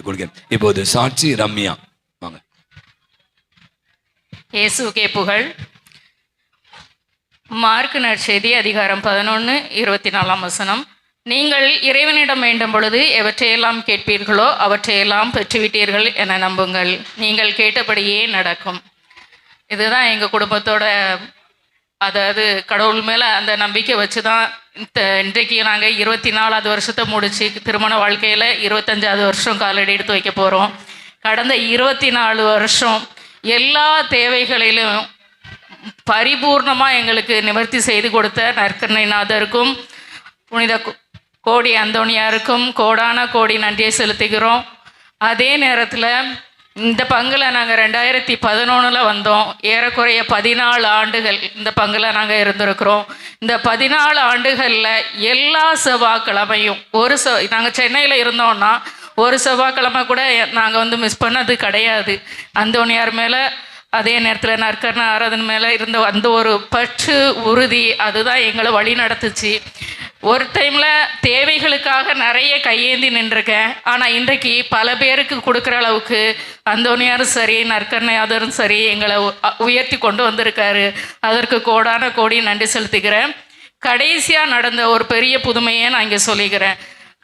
கேட்டுக்கொள்கிறேன். இப்போது சாட்சி ரம்யா வாங்க. இயேசுக்கே புகழ். மார்க் நற்செய்தி அதிகாரம் 11:24. நீங்கள் இறைவனிடம் வேண்டும் பொழுது எவற்றையெல்லாம் கேட்பீர்களோ அவற்றையெல்லாம் பெற்றுவிட்டீர்கள் என நம்புங்கள், நீங்கள் கேட்டபடியே நடக்கும். இதுதான் எங்கள் குடும்பத்தோட, அதாவது கடவுள் மேலே அந்த நம்பிக்கை வச்சு தான் இன்றைக்கு நாங்கள் 24வது வருஷத்தை முடித்து திருமண வாழ்க்கையில் 25வது வருஷம் காலடி எடுத்து வைக்க போகிறோம். கடந்த 24 வருஷம் எல்லா தேவைகளிலும் பரிபூர்ணமாக எங்களுக்கு நிவர்த்தி செய்து கொடுத்த நற்கருணைநாதருக்கும் புனித கோடி அந்தோணியாருக்கும் கோடான கோடி நன்றியை செலுத்துகிறோம். அதே நேரத்தில் இந்த பங்கில் நாங்கள் 2011 வந்தோம். ஏறக்குறைய 14 ஆண்டுகள் இந்த பங்கில் நாங்கள் இருந்திருக்கிறோம். இந்த 14 ஆண்டுகளில் எல்லா செவ்வாய்க்கிழமையும் நாங்கள் சென்னையில் இருந்தோம்னா ஒரு செவ்வாய்க்கிழமை கூட நாங்கள் மிஸ் பண்ணது கிடையாது. அந்தோணியார் மேலே, அதே நேரத்தில் நற்கருணை ஆராதனை மேலே இருந்த அந்த ஒரு பற்று உறுதி அதுதான் எங்களை வழி நடத்துச்சு. ஒரு டைமில் தேவைகளுக்காக நிறைய கையேந்தி நின்றுருக்கேன். ஆனால் இன்றைக்கு பல பேருக்கு கொடுக்குற அளவுக்கு அந்தோணியாரும் சரி நற்கருணையாதரும் சரி எங்களை உயர்த்தி கொண்டு வந்திருக்காரு. அதற்கு கோடான கோடி நன்றி செலுத்துகிறேன். கடைசியாக நடந்த ஒரு பெரிய புதுமையை நான் இங்கே சொல்லிக்கிறேன்.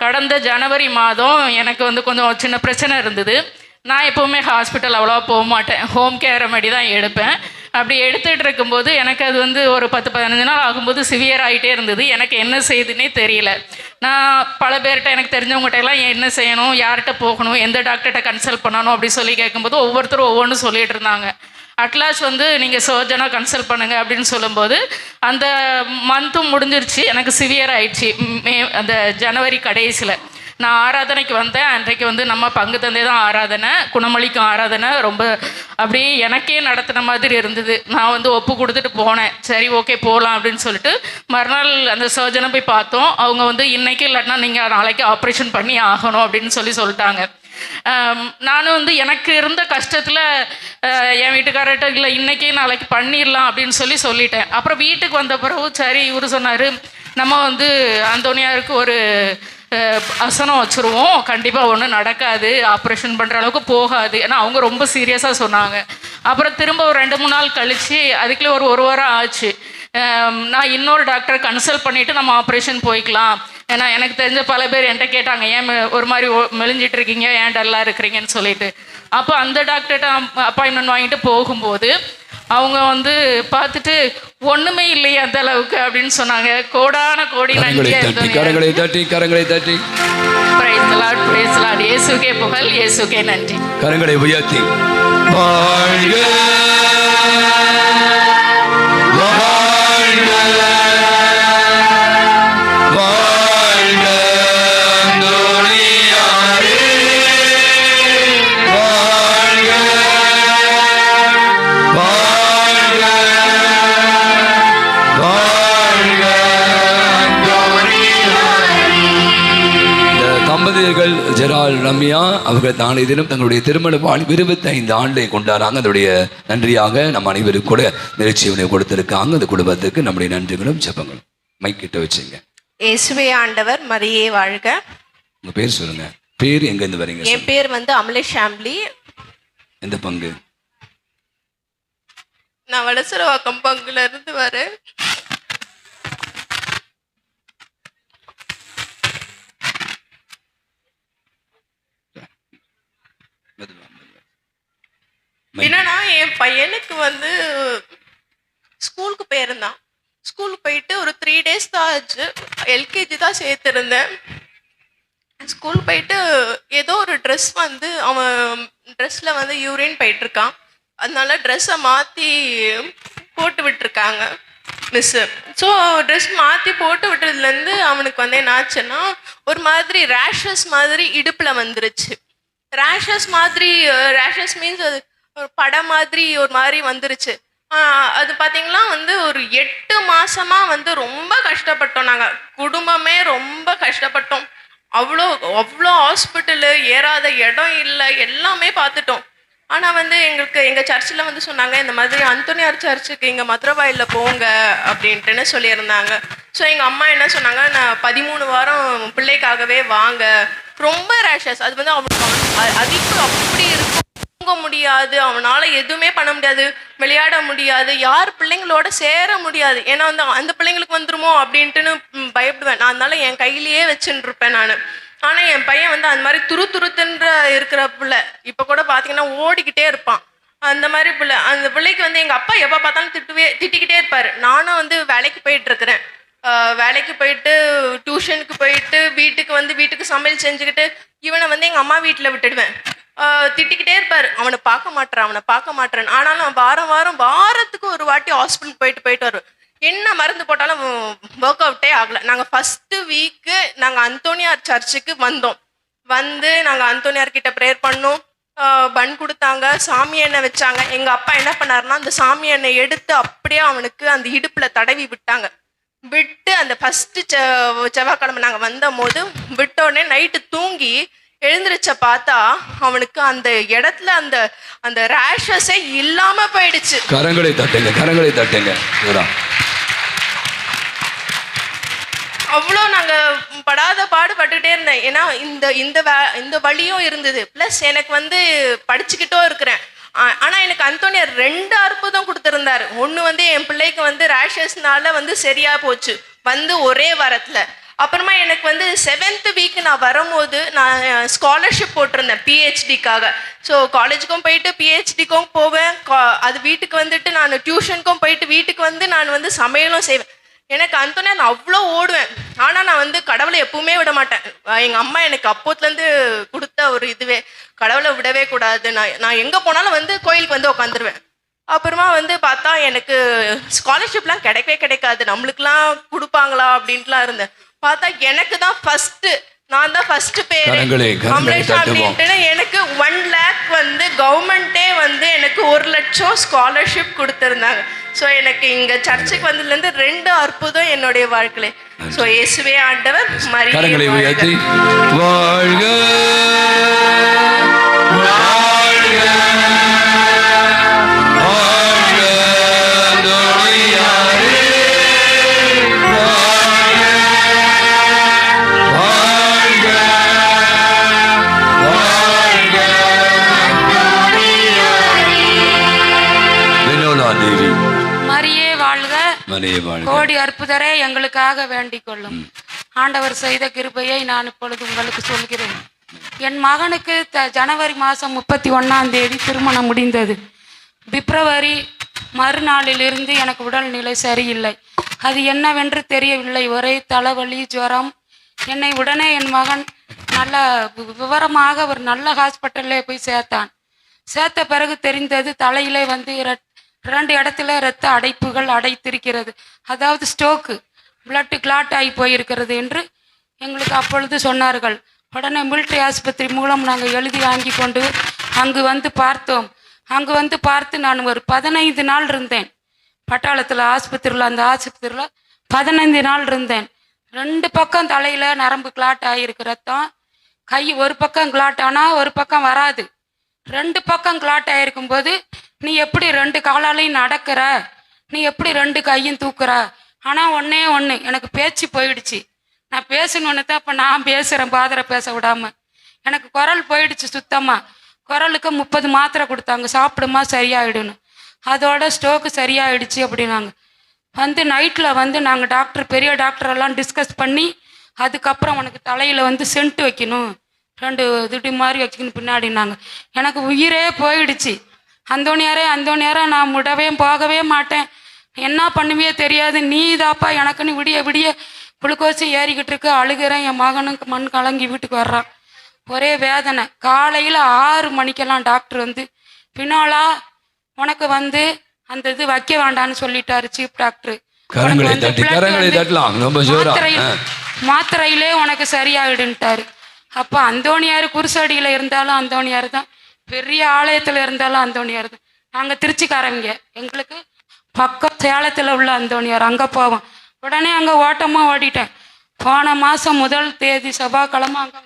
கடந்த ஜனவரி மாதம் எனக்கு கொஞ்சம் சின்ன பிரச்சனை இருந்தது. நான் எப்போவுமே ஹாஸ்பிட்டல் அவ்வளோவா போக மாட்டேன், ஹோம் கேர் ரெமெடி தான் எடுப்பேன். அப்படி எடுத்துகிட்டு இருக்கும்போது எனக்கு அது ஒரு 10-15 நாள் ஆகும்போது சிவியர் ஆகிட்டே இருந்தது. எனக்கு என்ன செய்யுதுன்னே தெரியல. நான் பல பேர்கிட்ட, எனக்கு தெரிஞ்சவங்ககிட்ட எல்லாம் என்ன செய்யணும், யார்கிட்ட போகணும், எந்த டாக்டர்கிட்ட கன்சல்ட் பண்ணணும் அப்படி சொல்லி கேட்கும்போது ஒவ்வொருத்தரும் ஒவ்வொன்றும் சொல்லிகிட்டு இருந்தாங்க. அட்லாஸ்ட் நீங்கள் சர்ஜனாக கன்சல்ட் பண்ணுங்கள் அப்படின்னு சொல்லும்போது அந்த மந்த்தும் முடிஞ்சிருச்சு. எனக்கு சிவியர் ஆயிடுச்சு. அந்த ஜனவரி கடைசியில் நான் ஆராதனைக்கு வந்தேன். அன்றைக்கு நம்ம பங்கு தந்தை தான் ஆராதனை, குணமளிக்கும் ஆராதனை. ரொம்ப அப்படியே எனக்கே நடத்தின மாதிரி இருந்தது. நான் ஒப்பு கொடுத்துட்டு போனேன். சரி ஓகே போகலாம் அப்படின்னு சொல்லிட்டு மறுநாள் அந்த சர்ஜனை போய் பார்த்தோம். அவங்க இன்றைக்கி இல்லைன்னா நீங்கள் நாளைக்கு ஆப்ரேஷன் பண்ணி ஆகணும் அப்படின்னு சொல்லிட்டாங்க. நானும் எனக்கு இருந்த கஷ்டத்தில் என் வீட்டுக்காரர்கிட்ட இல்லை இன்றைக்கே நாளைக்கு பண்ணிடலாம் அப்படின்னு சொல்லிட்டேன். அப்புறம் வீட்டுக்கு வந்த பிறகு சரி இவர் சொன்னார், நம்ம அந்தோணியாருக்கு ஒரு அசனம் வச்சுருவோம், கண்டிப்பாக ஒன்றும் நடக்காது, ஆப்ரேஷன் பண்ணுற அளவுக்கு போகாது. ஏன்னா அவங்க ரொம்ப சீரியஸாக சொன்னாங்க. அப்புறம் திரும்ப ஒரு 2-3 நாள் கழித்து அதுக்குள்ளே ஒரு வாரம் ஆச்சு. நான் இன்னொரு டாக்டரை கன்சல்ட் பண்ணிவிட்டு நம்ம ஆப்ரேஷன் போய்க்கலாம். ஏன்னா எனக்கு தெரிஞ்ச பல பேர் என்கிட்ட கேட்டாங்க, ஏன் ஒரு மாதிரி மெலிஞ்சிட்டு இருக்கீங்க, ஏன் டல்லாக இருக்கிறீங்கன்னு சொல்லிட்டு. அப்போ அந்த டாக்டர்கிட்ட அப்பாயின்மெண்ட் வாங்கிட்டு போகும்போது அவங்க பார்த்துட்டு ஒன்றுமே இல்லையே அந்த அளவுக்கு அப்படின்னு சொன்னாங்க. கோடான கோடி நன்றி. கரங்களை தட்டி கரங்களை தட்டி praise the lord, praise the lord. இயேசுக்கே புகழ், இயேசுக்கே நன்றி. கரங்களை உயர்த்தி வாழ்க ஜெரால் ரம்யா அவர்கள் நாளை தினம் தங்களுடைய திருமண 25 ஆண்டை கொண்டாடுறாங்க. அதனுடைய நன்றியாக நம்ம அனைவரும் கூட நிகழ்ச்சியை கொடுத்திருக்காங்க. அந்த குடும்பத்துக்கு நம்முடைய நன்றிகளும் ஜெபங்களும். மைக்கிட்ட வச்சுங்க. இயேசுவே ஆண்டவர், மரியே வாழ்க. உங்க பேர் சொல்லுங்க. பேர் எங்க இருந்து வரீங்க? என் பேர் அமலேஷ் ஷாம்லி. எந்த பங்கு? நான் வடசரவாக்கம் பங்குல இருந்து வரேன். என்னன்னா என் பையனுக்கு ஸ்கூலுக்கு போயிருந்தான். ஸ்கூலுக்கு போயிட்டு ஒரு 3 days தான் ஆச்சு. எல்கேஜி தான் சேர்த்துருந்தேன். ஸ்கூல் போயிட்டு ஏதோ ஒரு ட்ரெஸ் அவன் ட்ரெஸ்ஸில் யூரின் போயிட்டுருக்கான். அதனால ட்ரெஸ்ஸை மாற்றி போட்டு விட்டுருக்காங்க மிஸ்ஸு. ஸோ ட்ரெஸ் மாற்றி போட்டு விட்டதுலேருந்து அவனுக்கு என்ன ஆச்சுன்னா ஒரு மாதிரி ரேஷஸ் மாதிரி இடுப்பில் வந்துருச்சு. ரேஷஸ் மீன்ஸ் அது ஒரு படம் மாதிரி ஒரு மாதிரி வந்துருச்சு. அது பார்த்தீங்கன்னா ஒரு 8 மாசமா ரொம்ப கஷ்டப்பட்டோம். நாங்கள் குடும்பமே ரொம்ப கஷ்டப்பட்டோம். அவ்வளோ ஹாஸ்பிட்டலு, ஏறாத இடம் இல்லை, எல்லாமே பார்த்துட்டோம். ஆனால் எங்களுக்கு எங்கள் சர்ச்சில் சொன்னாங்க, இந்த மாதிரி அந்தோணியார் சர்ச்சுக்கு இங்கே மதுரவாயில் போங்க அப்படின்ட்டுன்னு சொல்லியிருந்தாங்க. ஸோ எங்கள் அம்மா என்ன சொன்னாங்க, நான் 13 வாரம் பிள்ளைக்காகவே வாங்க ரொம்ப ரேஷஸ். அது வந்து அவனுக்கு அதிப்பு அப்படி இருக்கும், தூங்க முடியாது, அவனால எதுவுமே பண்ண முடியாது, விளையாட முடியாது, யார் பிள்ளைங்களோட சேர முடியாது. ஏன்னா வந்து அந்த பிள்ளைங்களுக்கு வந்துருமோ அப்படின்ட்டுன்னு பயப்படுவேன் நான். அதனால என் கையிலேயே வச்சுட்டு இருப்பேன் நான். ஆனா என் பையன் வந்து அந்த மாதிரி துருத்துன்ற இருக்கிற பிள்ளை. இப்ப கூட பாத்தீங்கன்னா ஓடிக்கிட்டே இருப்பான். அந்த மாதிரி பிள்ளை. அந்த பிள்ளைக்கு வந்து எங்க அப்பா எப்ப பார்த்தாலும் திட்டிக்கிட்டே இருப்பாரு. நானும் வந்து வேலைக்கு போயிட்டு இருக்கிறேன். வேலைக்கு போயிட்டு டியூஷனுக்கு போயிட்டு வீட்டுக்கு சமையல் செஞ்சுக்கிட்டு இவனை வந்து எங்க அம்மா வீட்டுல விட்டுடுவேன். திட்டிக்கிட்டே இருப்பாரு, அவனை பார்க்க மாட்டேன். ஆனாலும் வாரத்துக்கு ஒரு வாட்டி ஹாஸ்பிட்டல் போயிட்டு வருவேன். என்ன மருந்து போட்டாலும் ஒர்க் அவுட்டே ஆகல. நாங்க ஃபர்ஸ்ட் வீக்கு நாங்க அந்தோனியார் சர்ச்சுக்கு வந்தோம். வந்து நாங்க அந்தோனியார் கிட்ட ப்ரேயர் பண்ணோம். பன் கொடுத்தாங்க, சாமி எண்ணெய் வச்சாங்க. எங்க அப்பா என்ன பண்ணாருன்னா அந்த சாமி எண்ணெய் எடுத்து அப்படியே அவனுக்கு அந்த இடுப்புல தடவி விட்டாங்க. விட்டு அந்த ஃபர்ஸ்ட் செவ்வாய்க்கிழமை நாங்க வந்த போது விட்ட உடனே நைட்டு தூங்கி எழுந்திருச்ச பார்த்தா அவனுக்கு அந்த இடத்துல அந்த அந்த ரேஷஸே இல்லாம போயிடுச்சு. கரங்களை தட்டுங்க. அவ்வளோ நாங்க படாத பாடுபட்டுட்டே இருந்தேன். ஏன்னா இந்த வழியும் இருந்தது, பிளஸ் எனக்கு வந்து படிச்சுக்கிட்டோ இருக்கிறேன். ஆனா எனக்கு அந்தோனியார் 2 அற்புதம் கொடுத்திருந்தாரு. ஒண்ணு வந்து என் பிள்ளைக்கு வந்து ரேஷஸ்னால வந்து சரியா போச்சு வந்து ஒரே வாரத்துல. அப்புறமா எனக்கு வந்து 7th வீக் நான் வரும்போது நான் ஸ்காலர்ஷிப் போட்டிருந்தேன் பிஹெச்டிக்காக. ஸோ காலேஜுக்கும் போயிட்டு பிஹெச்டிக்கும் போவேன். அது வீட்டுக்கு வந்துட்டு நான் டியூஷனுக்கும் போயிட்டு வீட்டுக்கு வந்து நான் வந்து சமையலும் செய்வேன். எனக்கு அந்தோனியார் நான் அவ்வளோ ஓடுவேன். ஆனா நான் வந்து கடவுளை எப்பவுமே விட மாட்டேன். எங்க அம்மா எனக்கு அப்போத்துலேருந்து கொடுத்த ஒரு இதுவே, கடவுளை விடவே கூடாது. நான் எங்க போனாலும் வந்து கோயிலுக்கு வந்து உட்காந்துருவேன். அப்புறமா வந்து பார்த்தா எனக்கு ஸ்காலர்ஷிப்லாம் கிடைக்காது, நம்மளுக்குலாம் கொடுப்பாங்களா அப்படின்ட்டுலாம் இருந்தேன். பார்த்தா எனக்கு தான் நான் தான் ஃபர்ஸ்ட் பேர் கமலேஷா அப்படின்ட்டு. எனக்கு 1 lakh வந்து கவர்மெண்டே வந்து எனக்கு 1 லட்சம் ஸ்காலர்ஷிப் கொடுத்துருந்தாங்க. ஸோ எனக்கு இங்க சர்ச்சுக்கு வந்ததுலேருந்து 2 அற்புதம் என்னுடைய வாழ்க்கையில. ஸோ இயேசுவே ஆண்டவர், கரங்களை உயர்த்தி வாழ்க கோடி அற்புதரே எங்களுக்காக வேண்டிக் கொள்ளும். ஆண்டவர் செய்த கிருபையை நான் இப்பொழுது உங்களுக்கு சொல்கிறேன். என் மகனுக்கு ஜனவரி மாதம் 31 திருமணம் முடிந்தது. பிப்ரவரி மறுநாளிலிருந்து எனக்கு உடல்நிலை சரியில்லை. அது என்னவென்று தெரியவில்லை. ஒரே தலைவலி, ஜுரம். என்னை உடனே என் மகன் நல்ல விவரமாக ஒரு நல்ல ஹாஸ்பிட்டல்லே போய் சேர்த்தான். சேர்த்த பிறகு தெரிந்தது தலையிலே வந்து 2 இடத்துல இரத்த அடைப்புகள் அடைத்திருக்கிறது, அதாவது ஸ்டோக்கு, பிளட் கிளாட் ஆகி போயிருக்கிறது என்று எங்களுக்கு அப்பொழுது சொன்னார்கள். உடனே மிலிட்ரி ஆஸ்பத்திரி மூலம் நாங்கள் எழுதி வாங்கி கொண்டு அங்கு வந்து பார்த்தோம். அங்கு வந்து பார்த்து நான் ஒரு 15 நாள் இருந்தேன் பட்டாளத்தில் ஆஸ்பத்திரியில். அந்த ஆஸ்பத்திரியில் 15 நாள் இருந்தேன். 2 பக்கம் தலையில் நரம்பு கிளாட் ஆகியிருக்கு ரத்தம். கை ஒரு பக்கம் கிளாட் ஆனால் ஒரு பக்கம் வராது. 2 பக்கம் கிளாட் ஆகிருக்கும் போது நீ எப்படி 2 காலாலையும் நடக்கிற, நீ எப்படி 2 கையும் தூக்குற? ஆனால் ஒன்று எனக்கு பேச்சு போயிடுச்சு. நான் பேசணுன்னு தான் இப்போ நான் பேசுகிறேன், பாதரை பேச விடாமல். எனக்கு குரல் போயிடுச்சு சுத்தமாக. குரலுக்கு 30 மாத்திரை கொடுத்தாங்க, சாப்பிடுமா சரியாயிடுன்னு. அதோட ஸ்டோக்கு சரியாயிடுச்சு அப்படின்னாங்க. வந்து நைட்டில் வந்து நாங்கள் பெரிய டாக்டரெல்லாம் டிஸ்கஸ் பண்ணி அதுக்கப்புறம் உனக்கு தலையில் வந்து சென்ட் வைக்கணும், 2 துடி மாதிரி வச்சுக்கணும் பின்னாடினாங்க. எனக்கு உயிரே போயிடுச்சு. அந்தோனியாரே நான் போகவே மாட்டேன், என்ன பண்ணுவே தெரியாது, நீ இதாப்பா எனக்குன்னு விடிய குளுக்கோஸும் ஏறிக்கிட்டு இருக்கு. அழுகிறேன். என் மகனுக்கு மண் கலங்கி வீட்டுக்கு வர்றான். ஒரே வேதனை. காலையில் 6 மணிக்கெல்லாம் டாக்டர் வந்து பின்னாலா உனக்கு வந்து அந்த இது வைக்க வேண்டான்னு சொல்லிட்டாரு சீஃப் டாக்டர். மாத்திரையிலே உனக்கு சரியாயிடுன்ட்டாரு. அப்போ அந்தோனியார் குருசடியில் இருந்தாலும் அந்தோனியார் தான், பெரிய ஆலயத்தில் இருந்தாலும் அந்தோனியார் தான். நாங்கள் திருச்சிக்காரவங்க, எங்களுக்கு பக்கம் சேலத்தில் உள்ள அந்தோனியார், அங்கே போவோம். உடனே அங்கே ஓட்டமாக ஓடிட்டேன். போன மாதம் 1 தேதி செவ்வாய்க்கிழமை அங்கே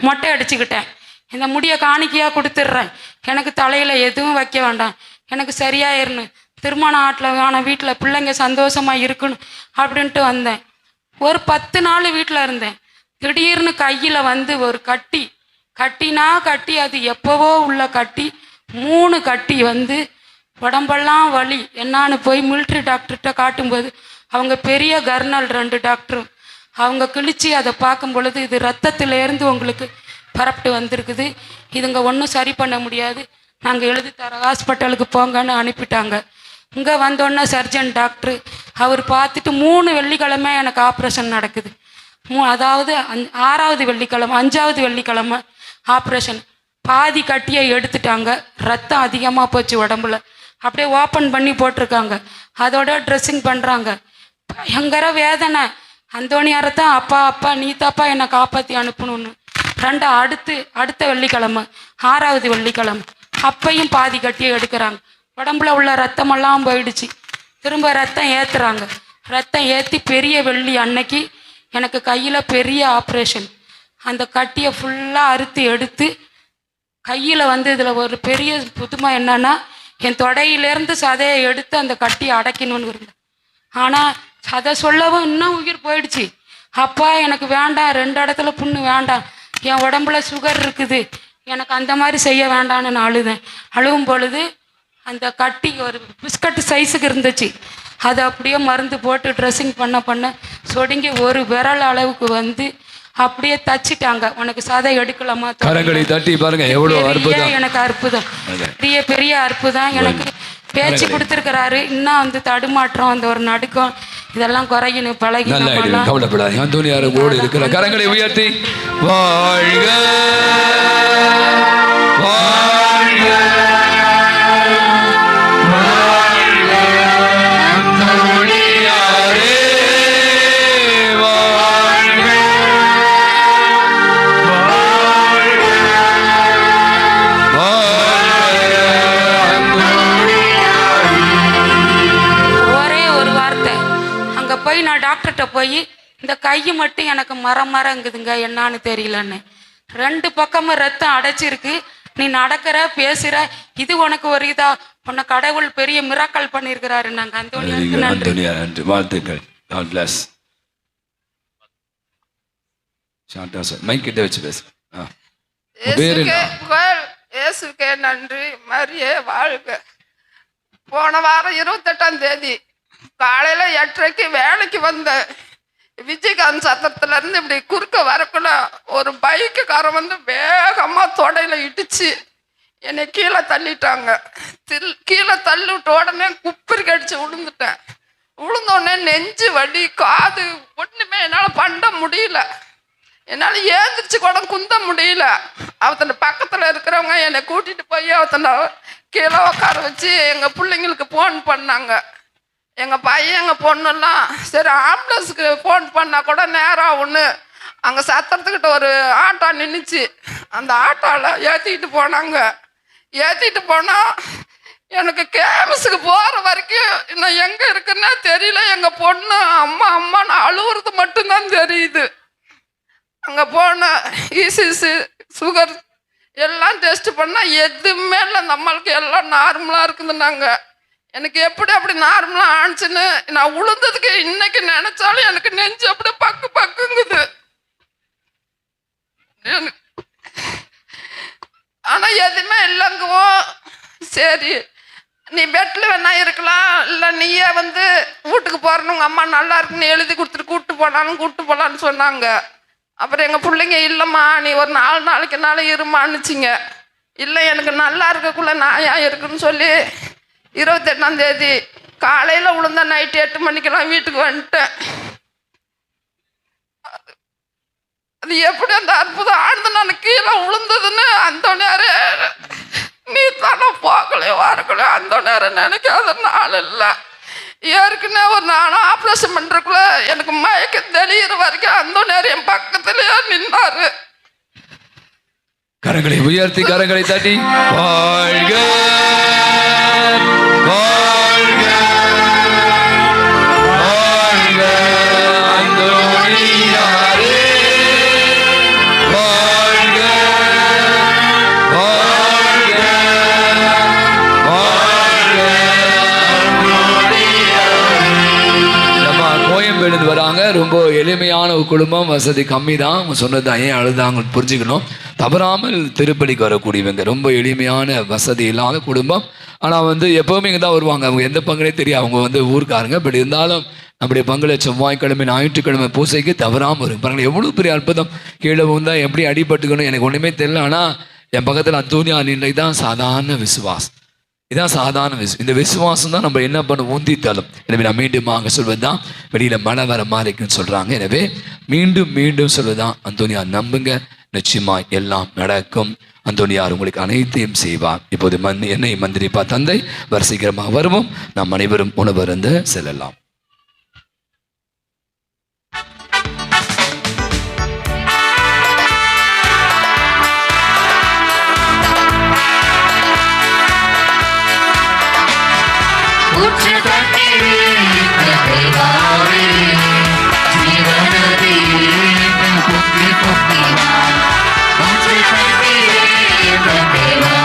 மொட்டை அடிச்சுக்கிட்டேன். இந்த முடியை காணிக்கையாக கொடுத்துட்றேன், எனக்கு தலையில் எதுவும் வைக்க வேண்டாம், எனக்கு சரியாயிரணும், திருமண ஆன வீட்டில் பிள்ளைங்க சந்தோஷமாக இருக்கணும் அப்படின்ட்டு வந்தேன். ஒரு 10 நாள் வீட்டில் இருந்தேன். திடீர்னு கையில் வந்து ஒரு கட்டி அது எப்போவோ உள்ள கட்டி 3 கட்டி வந்து உடம்பெல்லாம் வலி. என்னான்னு போய் மிலிட்ரி டாக்டர்கிட்ட காட்டும்போது அவங்க பெரிய கர்னல் 2 டாக்டரும் அவங்க கிழிச்சி அதை பார்க்கும் பொழுது இது ரத்தத்திலேருந்து உங்களுக்கு பரப்பிட்டு வந்திருக்குது, இதுங்க ஒன்றும் சரி பண்ண முடியாது, நாங்கள் எழுதி தர ஹாஸ்பிட்டலுக்கு போங்கன்னு அனுப்பிட்டாங்க. இங்கே வந்தோடனே சர்ஜன் டாக்டரு அவர் பார்த்துட்டு 3 வெள்ளிக்கிழமை எனக்கு ஆப்ரேஷன் நடக்குது. அதாவது 6வது வெள்ளிக்கிழமை 5வது வெள்ளிக்கிழமை ஆப்ரேஷன். பாதி கட்டியை எடுத்துட்டாங்க, ரத்தம் அதிகமாக போச்சு உடம்புல, அப்படியே ஓப்பன் பண்ணி போட்டிருக்காங்க. அதோட ட்ரெஸ்ஸிங் பண்ணுறாங்க. பயங்கர வேதனை. அந்தோணியாரத்தான் அப்பா நீ தாப்பா என்னை காப்பாற்றி அனுப்பணும்னு. அடுத்த வெள்ளிக்கிழமை 6வது வெள்ளிக்கிழமை அப்பையும் பாதி கட்டியை எடுக்கிறாங்க. உடம்புல உள்ள ரத்தமெல்லாம் போயிடுச்சு. திரும்ப ரத்தம் ஏற்றுறாங்க. ரத்தம் ஏற்றி பெரிய வெள்ளி அன்னைக்கு எனக்கு கையில் பெரிய ஆப்ரேஷன். அந்த கட்டியை ஃபுல்லாக அறுத்து எடுத்து கையில் வந்து இதில் ஒரு பெரிய புதுமை என்னன்னா, என் தொடையிலேருந்து சதையை எடுத்து அந்த கட்டியை அடைக்கணும்னு இருந்தேன். ஆனால் அதை சொல்லவும் இன்னும் உயிர் போயிடுச்சு. அப்பா எனக்கு வேண்டாம், 2 இடத்துல புண்ணு வேண்டாம், என் உடம்புல சுகர் இருக்குது, எனக்கு அந்த மாதிரி செய்ய வேண்டான்னு நான் அழுதேன். அழுவும் பொழுது அந்த கட்டி ஒரு பிஸ்கட் சைஸுக்கு இருந்துச்சு. அதை அப்படியே மருந்து போட்டு ட்ரெஸ்ஸிங் பண்ண சொடுங்கி ஒரு விரல் அளவுக்கு வந்து அப்படியே தச்சிட்டாங்க. உனக்கு சதை எடுக்கலாமா? கரங்களை தட்டி பாருங்க, எவ்வளவு அற்புதம். எனக்கு அற்புதம், பெரிய அற்புதம். எனக்கு பேச்சு கொடுத்துருக்கிறாரு. இன்னும் வந்து தடுமாற்றம், அந்த ஒரு நடுக்கம், இதெல்லாம் குறையணும், பழகி. கவலைப்படாது. அந்தோணியார் கூட இருக்கிற கரங்களை உயர்த்தி வாழ்க வாழ்க போய் நான் டாக்டர்கிட்ட போய் இந்த கை மட்டும் எனக்கு மரங்குதுங்க, என்னான்னு தெரியலன்னு. 2 பக்கமும் ரத்தம் அடைச்சிருக்கு, நீ நடக்கிற பேசுற, இது உனக்கு ஒரு இதா? உன்னை கடவுள் பெரிய மிராக்கல் பண்ணியிருக்கிறாரு. நாங்க அந்தோணியாருக்கு நன்றி. வாழ்த்துக்கள். God bless. மைக் கிட்ட வச்சு பேசு. இயேசுக்கே நன்றி. மரியே வாழ்க. போன வாரம் 28ஆம் தேதி காலையில 8:30க்கு வேலைக்கு வந்த விஜயகாந்த் சத்திரத்துல இருந்து இப்படி குறுக்க வரக்குள்ள ஒரு பைக்குக்காரன் வந்து வேகமா தொடையில இடிச்சு என்னை கீழே தள்ளிட்டாங்க. கீழே தள்ளி விட்ட உடனே குப்பிரி கடிச்சு விழுந்துட்டேன். விழுந்த உடனே நெஞ்சு வலி, காது, ஒண்ணுமே என்னால பண்ண முடியல. என்னால ஏந்திரிச்சு கூட குந்த முடியல. அவத்தனை பக்கத்துல இருக்கிறவங்க என்னை கூட்டிட்டு போய் அவத்தனை கீழே உட்கார வச்சு எங்க பிள்ளைங்களுக்கு போன் பண்ணாங்க. எங்கள் பையன் எங்கள் பொண்ணுலாம் சரி ஆம்புலன்ஸுக்கு ஃபோன் பண்ணால் கூட நேரம் ஒன்று அங்கே சத்திரத்துக்கிட்ட ஒரு ஆட்டோ நின்றுச்சு. அந்த ஆட்டோவில் ஏற்றிக்கிட்டு போனாங்க. ஏற்றிட்டு போனால் எனக்கு கேம்ஸுக்கு போகிற வரைக்கும் இன்னும் எங்கே இருக்குன்னே தெரியல. எங்கள் பொண்ணு அம்மான்னு அழுவுறது மட்டும்தான் தெரியுது. அங்கே போன இசிசி சுகர் எல்லாம் டெஸ்ட் பண்ணால் எதுவுமே இல்லை, நம்மளுக்கு எல்லாம் நார்மலாக இருக்குதுன்னாங்க. எனக்கு எப்படி அப்படி நார்மலாக ஆனிச்சுன்னு நான் உளுந்ததுக்கு இன்னைக்கு நினைச்சாலும் எனக்கு நெஞ்சு அப்படி பக்குங்குது. ஆனா எதுவுமே இல்லைங்கவோ. சரி நீ பெட்டில் வேணா இருக்கலாம், இல்லை நீயே வந்து வீட்டுக்கு போறணும், உங்க அம்மா நல்லா இருக்குன்னு எழுதி கொடுத்துட்டு கூப்பிட்டு போகலான்னு சொன்னாங்க. அப்புறம் எங்கள் பிள்ளைங்க இல்லைம்மா நீ ஒரு 4 நாளைக்குனாலும் இருமான்னுச்சிங்க. இல்லை எனக்கு நல்லா இருக்கக்குள்ள நாயா இருக்குன்னு சொல்லி 28ஆம் தேதி காலையில் விழுந்தா நைட்டு 8 மணிக்கெல்லாம் வீட்டுக்கு வந்துட்டேன். அது எப்படி அந்த அற்புதம் ஆழ்ந்து நான் கீழே விழுந்ததுன்னு அந்த நேரம் நீ தானே போகலையோ வரக்கலையோ அந்த நேரம் நினைக்காத நாள் இல்லை. ஏற்கனவே ஒரு நானும் ஆப்ரேஷன் பண்ணுறக்குள்ள எனக்கு மயக்க தெளிகிற வரைக்கும் அந்த நேரம் என் பக்கத்துலேயே நின்னாரு. கரங்களை உயர்த்தி கரங்களை தட்டி வாழ்க வாழ்க வாழ்க அந்தோணியாரே வாழ்க வாழ்க வாழ்க அந்தோணியாரே. நம்ம கோயம்பேடு வராங்க. ரொம்ப எளிமையான ஒரு குடும்பம், வசதி கம்மி தான். அவங்க சொன்னது ஏன் அழுதாங்க புரிஞ்சுக்கணும். தவறாமல் திருப்பலிக்கு வரக்கூடியவங்க, ரொம்ப எளிமையான வசதி இல்லாத குடும்பம். ஆனால் வந்து எப்போவுமே இங்கே தான் வருவாங்க. அவங்க எந்த பங்குனே தெரியும், அவங்க வந்து ஊருக்காரங்க. பட் இருந்தாலும் நம்முடைய பங்குல செவ்வாய்க்கிழமை ஞாயிற்றுக்கிழமை பூசைக்கு தவறாமல் வரும். பாருங்கள் எவ்வளோ பெரிய அற்புதம். கீழே வந்தால் எப்படி அடிபட்டுக்கணும் எனக்கு ஒன்றுமே தெரியல. ஆனால் என் பக்கத்தில் அந்தோனியா நின்றை தான் சாதாரண விசுவாசம். இதான் சாதாரண இந்த விசுவாசம் தான் நம்ம என்ன பண்ண உந்தி தள்ளும். எனவே நான் மீண்டுமாக சொல்வது தான், வெளியில் மழை வர மாதிரி இருக்குன்னு சொல்கிறாங்க. எனவே மீண்டும் மீண்டும் சொல்வதுதான், அந்தோனியா நம்புங்க, நிச்சயமாக எல்லாம் நடக்கும். அந்தோனியார் உங்களுக்கு அனைத்தையும் செய்வார். இப்போது என்னை மந்திரிப்பா தந்தை, வரிசைகரமாக வருவோம். நாம் அனைவரும் உணவருந்து செல்லலாம். Thank you.